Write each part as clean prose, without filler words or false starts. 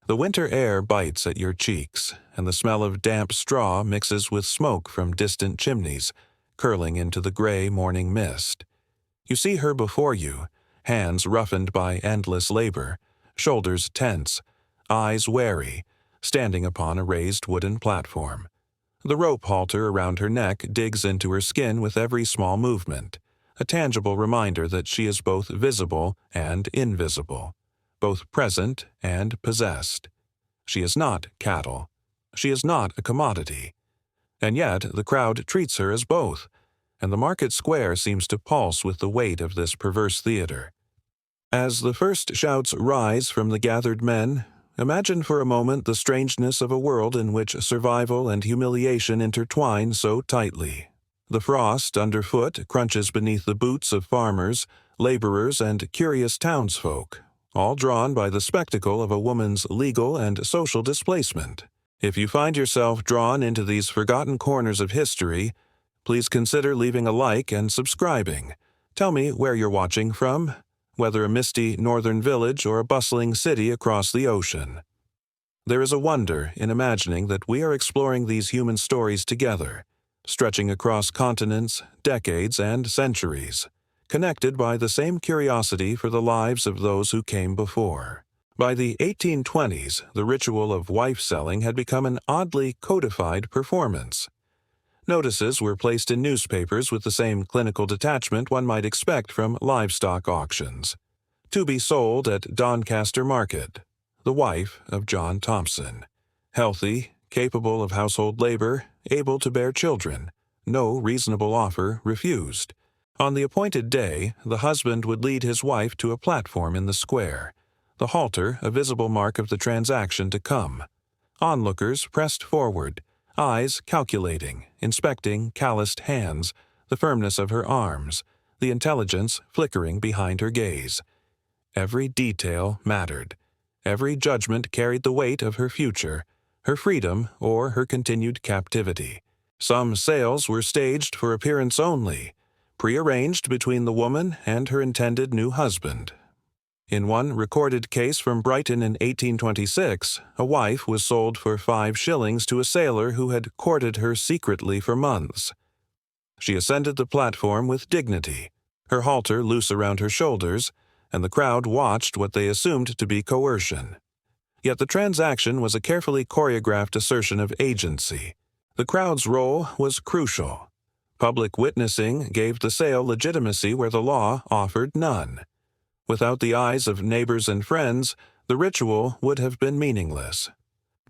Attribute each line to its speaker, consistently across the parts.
Speaker 1: The winter air bites at your cheeks, and the smell of damp straw mixes with smoke from distant chimneys, curling into the gray morning mist. You see her before you, hands roughened by endless labor, shoulders tense, eyes wary, standing upon a raised wooden platform. The rope halter around her neck digs into her skin with every small movement, a tangible reminder that she is both visible and invisible, both present and possessed. She is not cattle. She is not a commodity. And yet the crowd treats her as both, and the market square seems to pulse with the weight of this perverse theater. As the first shouts rise from the gathered men, imagine for a moment the strangeness of a world in which survival and humiliation intertwine so tightly. The frost underfoot crunches beneath the boots of farmers, laborers, and curious townsfolk, all drawn by the spectacle of a woman's legal and social displacement. If you find yourself drawn into these forgotten corners of history, please consider leaving a like and subscribing. Tell me where you're watching from, whether a misty northern village or a bustling city across the ocean. There is a wonder in imagining that we are exploring these human stories together, stretching across continents, decades, and centuries, connected by the same curiosity for the lives of those who came before. By the 1820s, the ritual of wife-selling had become an oddly codified performance. Notices were placed in newspapers with the same clinical detachment one might expect from livestock auctions. To be sold at Doncaster Market, the wife of John Thompson. Healthy, capable of household labor, able to bear children. No reasonable offer refused. On the appointed day, the husband would lead his wife to a platform in the square, the halter a visible mark of the transaction to come. Onlookers pressed forward, eyes calculating, inspecting calloused hands, the firmness of her arms, the intelligence flickering behind her gaze. Every detail mattered. Every judgment carried the weight of her future, her freedom or her continued captivity. Some sales were staged for appearance only, prearranged between the woman and her intended new husband. In one recorded case from Brighton in 1826, a wife was sold for 5 shillings to a sailor who had courted her secretly for months. She ascended the platform with dignity, her halter loose around her shoulders, and the crowd watched what they assumed to be coercion. Yet the transaction was a carefully choreographed assertion of agency. The crowd's role was crucial. Public witnessing gave the sale legitimacy where the law offered none. Without the eyes of neighbors and friends, the ritual would have been meaningless.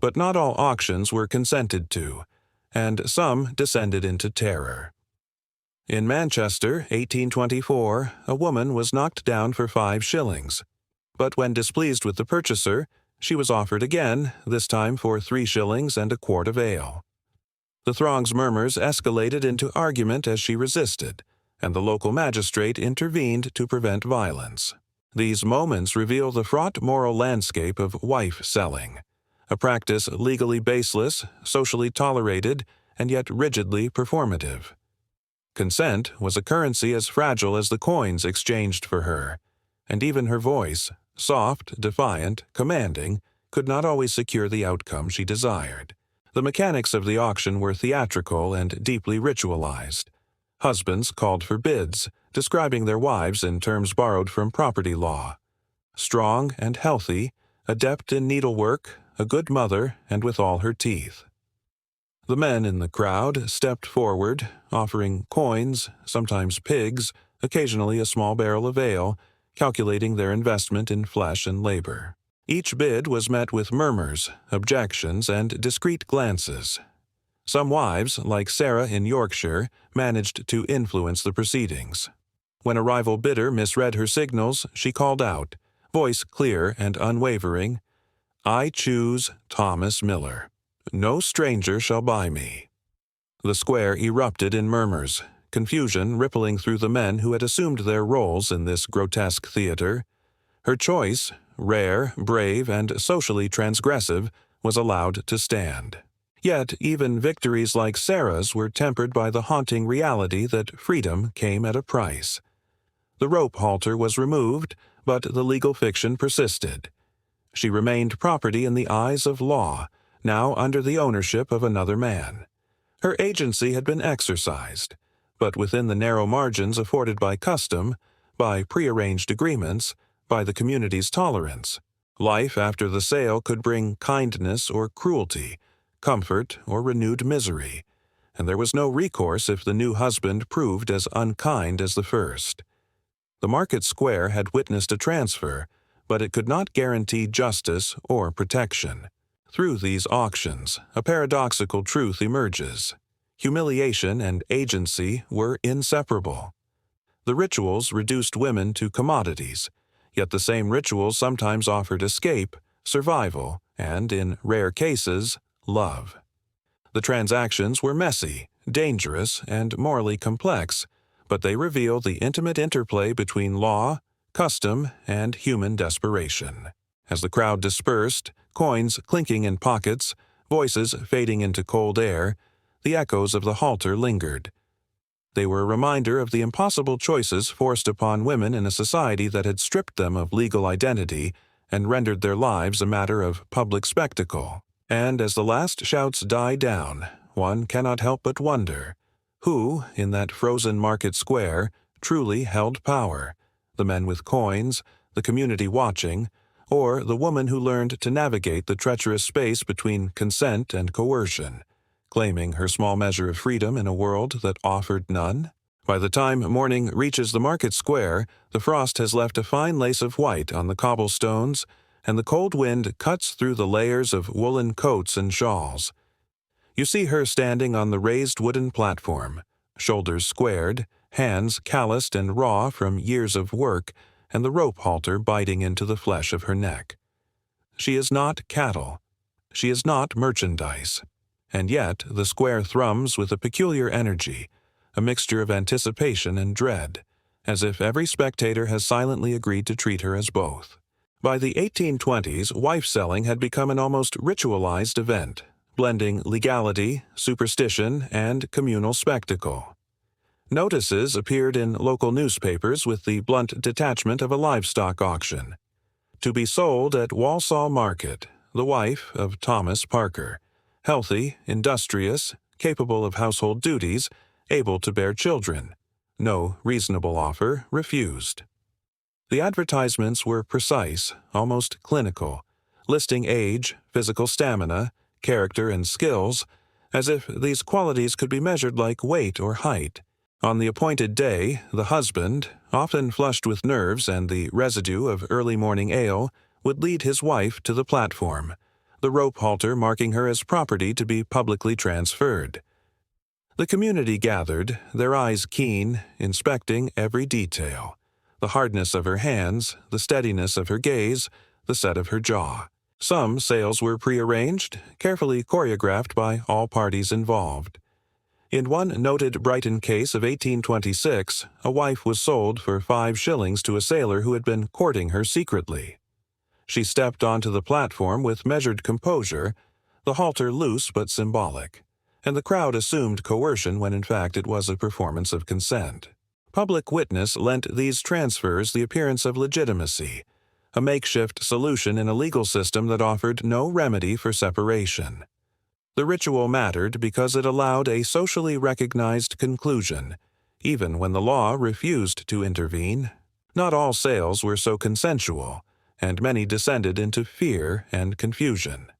Speaker 1: But not all auctions were consented to, and some descended into terror. In Manchester, 1824, a woman was knocked down for 5 shillings. But when displeased with the purchaser, she was offered again, this time for 3 shillings and a quart of ale. The throng's murmurs escalated into argument as she resisted, and the local magistrate intervened to prevent violence. These moments reveal the fraught moral landscape of wife-selling, a practice legally baseless, socially tolerated, and yet rigidly performative. Consent was a currency as fragile as the coins exchanged for her, and even her voice, soft, defiant, commanding, could not always secure the outcome she desired. The mechanics of the auction were theatrical and deeply ritualized. Husbands called for bids, describing their wives in terms borrowed from property law. Strong and healthy, adept in needlework, a good mother, and with all her teeth. The men in the crowd stepped forward, offering coins, sometimes pigs, occasionally a small barrel of ale, calculating their investment in flesh and labor. Each bid was met with murmurs, objections, and discreet glances. Some wives, like Sarah in Yorkshire, managed to influence the proceedings. When a rival bidder misread her signals, she called out, voice clear and unwavering, "I choose Thomas Miller. No stranger shall buy me." The square erupted in murmurs, confusion rippling through the men who had assumed their roles in this grotesque theater. Her choice, rare, brave, and socially transgressive, was allowed to stand. Yet even victories like Sarah's were tempered by the haunting reality that freedom came at a price. The rope halter was removed, but the legal fiction persisted. She remained property in the eyes of law, now under the ownership of another man. Her agency had been exercised, but within the narrow margins afforded by custom, by prearranged agreements, by the community's tolerance. Life after the sale could bring kindness or cruelty, comfort or renewed misery, and there was no recourse if the new husband proved as unkind as the first. The market square had witnessed a transfer, but it could not guarantee justice or protection. Through these auctions, a paradoxical truth emerges. Humiliation and agency were inseparable. The rituals reduced women to commodities, yet the same rituals sometimes offered escape, survival, and, in rare cases, love. The transactions were messy, dangerous, and morally complex, but they reveal the intimate interplay between law, custom, and human desperation. As the crowd dispersed, coins clinking in pockets, voices fading into cold air, the echoes of the halter lingered. They were a reminder of the impossible choices forced upon women in a society that had stripped them of legal identity and rendered their lives a matter of public spectacle. And as the last shouts die down, one cannot help but wonder, who, in that frozen market square, truly held power? The men with coins, the community watching, or the woman who learned to navigate the treacherous space between consent and coercion, claiming her small measure of freedom in a world that offered none? By the time morning reaches the market square, the frost has left a fine lace of white on the cobblestones, and the cold wind cuts through the layers of woolen coats and shawls. You see her standing on the raised wooden platform, shoulders squared, hands calloused and raw from years of work, and the rope halter biting into the flesh of her neck. She is not cattle. She is not merchandise. And yet the square thrums with a peculiar energy, a mixture of anticipation and dread, as if every spectator has silently agreed to treat her as both. By the 1820s, wife-selling had become an almost ritualized event, blending legality, superstition, and communal spectacle. Notices appeared in local newspapers with the blunt detachment of a livestock auction. To be sold at Walsall Market, the wife of Thomas Parker, healthy, industrious, capable of household duties, able to bear children. No reasonable offer refused. The advertisements were precise, almost clinical, listing age, physical stamina, character, and skills, as if these qualities could be measured like weight or height. On the appointed day, the husband, often flushed with nerves and the residue of early morning ale, would lead his wife to the platform, the rope halter marking her as property to be publicly transferred. The community gathered, their eyes keen, inspecting every detail, the hardness of her hands, the steadiness of her gaze, the set of her jaw. Some sales were prearranged, carefully choreographed by all parties involved. In one noted Brighton case of 1826, a wife was sold for 5 shillings to a sailor who had been courting her secretly. She stepped onto the platform with measured composure, the halter loose but symbolic, and the crowd assumed coercion when in fact it was a performance of consent. Public witness lent these transfers the appearance of legitimacy, a makeshift solution in a legal system that offered no remedy for separation. The ritual mattered because it allowed a socially recognized conclusion, even when the law refused to intervene. Not all sales were so consensual, and many descended into fear and confusion.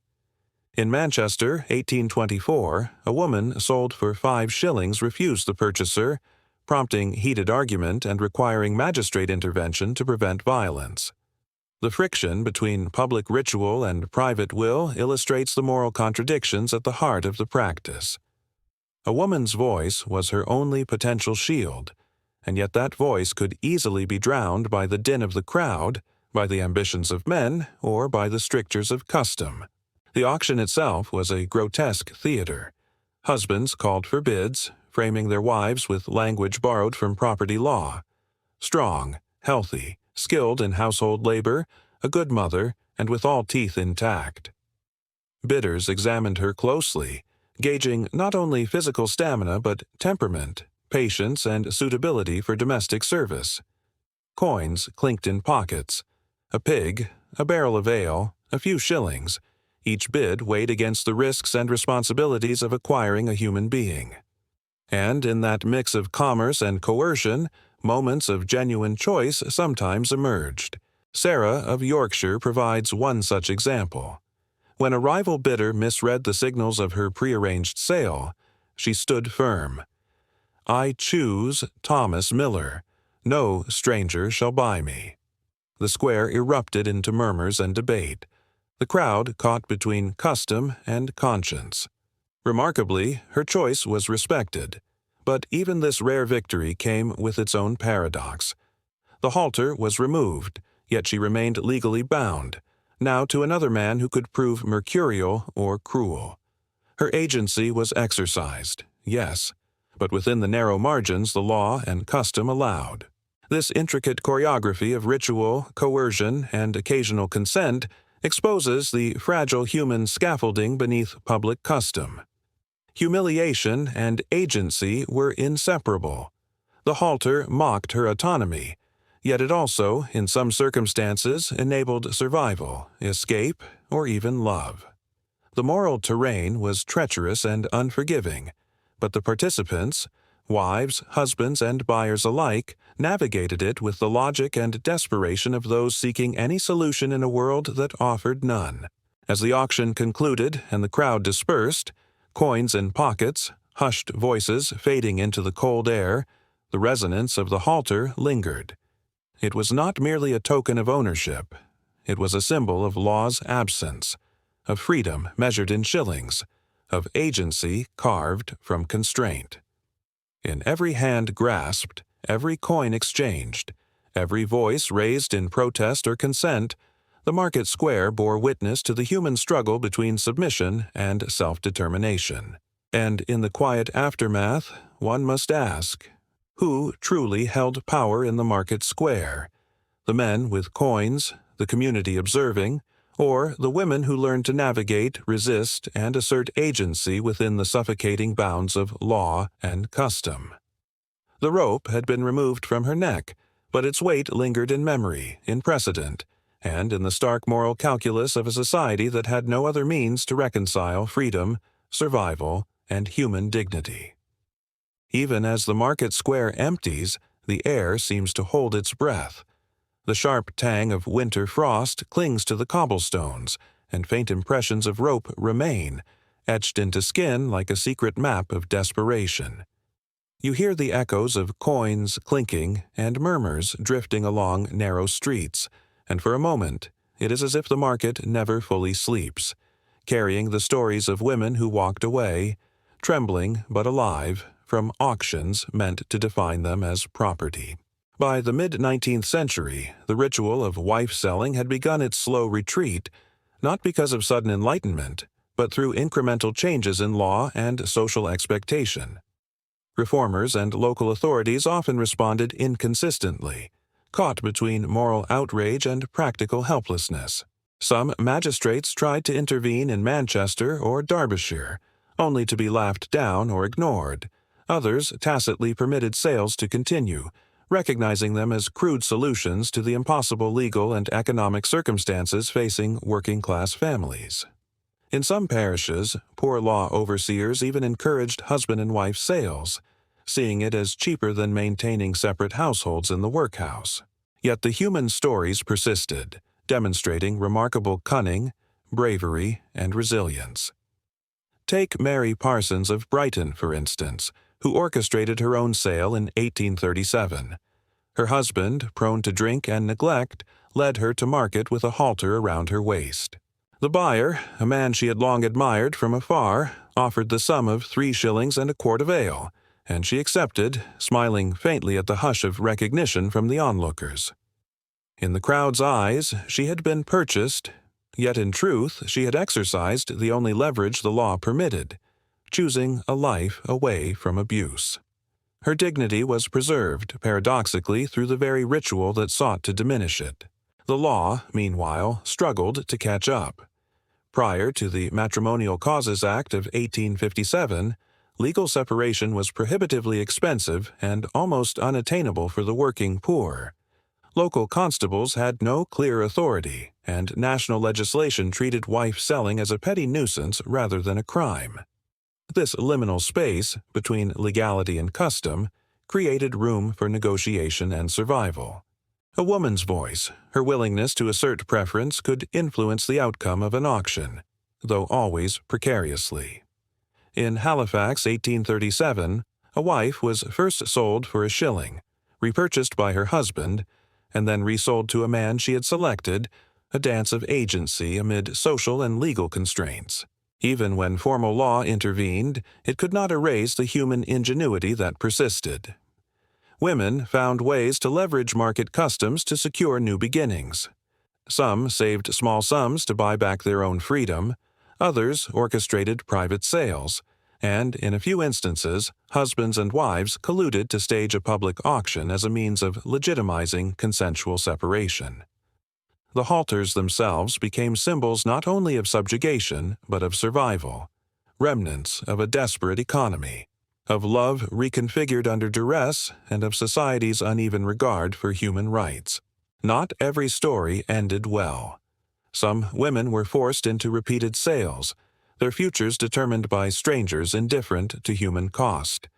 Speaker 1: In Manchester, 1824, a woman sold for 5 shillings refused the purchaser, prompting heated argument and requiring magistrate intervention to prevent violence. The friction between public ritual and private will illustrates the moral contradictions at the heart of the practice. A woman's voice was her only potential shield, and yet that voice could easily be drowned by the din of the crowd, by the ambitions of men, or by the strictures of custom. The auction itself was a grotesque theater. Husbands called for bids, framing their wives with language borrowed from property law. Strong, healthy, skilled in household labor, a good mother, and with all teeth intact. Bidders examined her closely, gauging not only physical stamina but temperament, patience, and suitability for domestic service. Coins clinked in pockets. A pig, a barrel of ale, a few shillings, each bid weighed against the risks and responsibilities of acquiring a human being. And in that mix of commerce and coercion, moments of genuine choice sometimes emerged. Sarah of Yorkshire provides one such example. When a rival bidder misread the signals of her prearranged sale, she stood firm. "I choose Thomas Miller. No stranger shall buy me." The square erupted into murmurs and debate, the crowd caught between custom and conscience. Remarkably, her choice was respected, but even this rare victory came with its own paradox. The halter was removed, yet she remained legally bound, now to another man who could prove mercurial or cruel. Her agency was exercised, yes, but within the narrow margins the law and custom allowed. This intricate choreography of ritual, coercion, and occasional consent exposes the fragile human scaffolding beneath public custom. Humiliation and agency were inseparable. The halter mocked her autonomy, yet it also, in some circumstances, enabled survival, escape, or even love. The moral terrain was treacherous and unforgiving, but the participants, wives, husbands, and buyers alike, navigated it with the logic and desperation of those seeking any solution in a world that offered none. As the auction concluded and the crowd dispersed, coins in pockets, hushed voices fading into the cold air, the resonance of the halter lingered. It was not merely a token of ownership. It was a symbol of law's absence, of freedom measured in shillings, of agency carved from constraint. In every hand grasped, every coin exchanged, every voice raised in protest or consent, the market square bore witness to the human struggle between submission and self-determination. And in the quiet aftermath, one must ask, who truly held power in the market square? The men with coins, the community observing, or the women who learned to navigate, resist, and assert agency within the suffocating bounds of law and custom? The rope had been removed from her neck, but its weight lingered in memory, in precedent, and in the stark moral calculus of a society that had no other means to reconcile freedom, survival, and human dignity. Even as the market square empties, the air seems to hold its breath. The sharp tang of winter frost clings to the cobblestones, and faint impressions of rope remain, etched into skin like a secret map of desperation. You hear the echoes of coins clinking and murmurs drifting along narrow streets, and for a moment it is as if the market never fully sleeps, carrying the stories of women who walked away, trembling but alive, from auctions meant to define them as property. By the mid-19th century, the ritual of wife-selling had begun its slow retreat, not because of sudden enlightenment, but through incremental changes in law and social expectation. Reformers and local authorities often responded inconsistently, caught between moral outrage and practical helplessness. Some magistrates tried to intervene in Manchester or Derbyshire, only to be laughed down or ignored. Others tacitly permitted sales to continue, recognizing them as crude solutions to the impossible legal and economic circumstances facing working-class families. In some parishes, poor law overseers even encouraged husband and wife sales, seeing it as cheaper than maintaining separate households in the workhouse. Yet the human stories persisted, demonstrating remarkable cunning, bravery, and resilience. Take Mary Parsons of Brighton, for instance, who orchestrated her own sale in 1837. Her husband, prone to drink and neglect, led her to market with a halter around her waist. The buyer, a man she had long admired from afar, offered the sum of 3 shillings and a quart of ale, and she accepted, smiling faintly at the hush of recognition from the onlookers. In the crowd's eyes, she had been purchased, yet in truth she had exercised the only leverage the law permitted, choosing a life away from abuse. Her dignity was preserved, paradoxically, through the very ritual that sought to diminish it. The law, meanwhile, struggled to catch up. Prior to the Matrimonial Causes Act of 1857, legal separation was prohibitively expensive and almost unattainable for the working poor. Local constables had no clear authority, and national legislation treated wife selling as a petty nuisance rather than a crime. This liminal space, between legality and custom, created room for negotiation and survival. A woman's voice, her willingness to assert preference, could influence the outcome of an auction, though always precariously. In Halifax, 1837, a wife was first sold for a shilling, repurchased by her husband, and then resold to a man she had selected, a dance of agency amid social and legal constraints. Even when formal law intervened, it could not erase the human ingenuity that persisted. Women found ways to leverage market customs to secure new beginnings. Some saved small sums to buy back their own freedom, others orchestrated private sales, and, in a few instances, husbands and wives colluded to stage a public auction as a means of legitimizing consensual separation. The halters themselves became symbols not only of subjugation, but of survival, remnants of a desperate economy, of love reconfigured under duress, and of society's uneven regard for human rights. Not every story ended well. Some women were forced into repeated sales, their futures determined by strangers indifferent to human cost.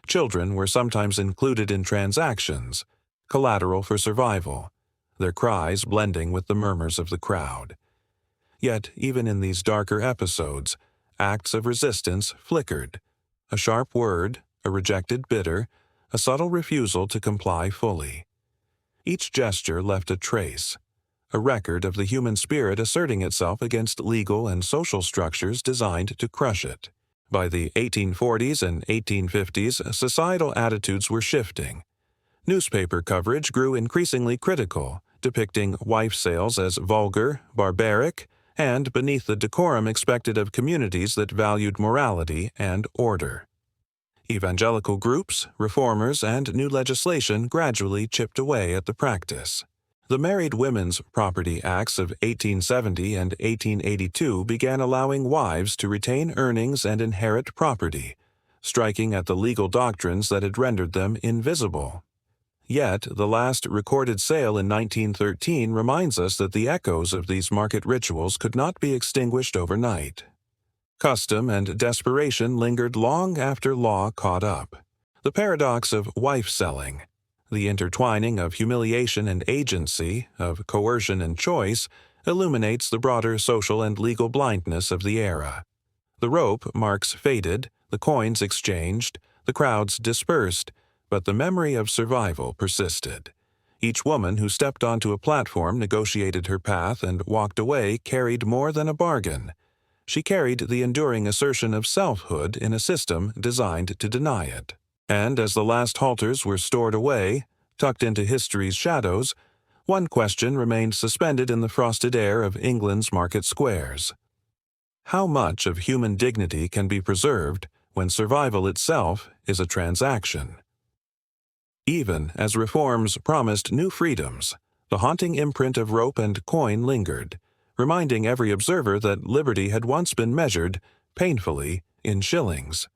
Speaker 1: Children were sometimes included in transactions, collateral for survival, their cries blending with the murmurs of the crowd. Yet, even in these darker episodes, acts of resistance flickered. A sharp word, a rejected bidder, a subtle refusal to comply fully. Each gesture left a trace, a record of the human spirit asserting itself against legal and social structures designed to crush it. By the 1840s and 1850s, societal attitudes were shifting. Newspaper coverage grew increasingly critical, depicting wife sales as vulgar, barbaric, and beneath the decorum expected of communities that valued morality and order. Evangelical groups, reformers, and new legislation gradually chipped away at the practice. The Married Women's Property Acts of 1870 and 1882 began allowing wives to retain earnings and inherit property, striking at the legal doctrines that had rendered them invisible. Yet, the last recorded sale in 1913 reminds us that the echoes of these market rituals could not be extinguished overnight. Custom and desperation lingered long after law caught up. The paradox of wife selling, the intertwining of humiliation and agency, of coercion and choice, illuminates the broader social and legal blindness of the era. The rope marks faded, the coins exchanged, the crowds dispersed, but the memory of survival persisted. Each woman who stepped onto a platform negotiated her path and walked away carried more than a bargain. She carried the enduring assertion of selfhood in a system designed to deny it. And as the last halters were stored away, tucked into history's shadows, one question remained suspended in the frosted air of England's market squares. How much of human dignity can be preserved when survival itself is a transaction? Even as reforms promised new freedoms, the haunting imprint of rope and coin lingered, reminding every observer that liberty had once been measured, painfully, in shillings.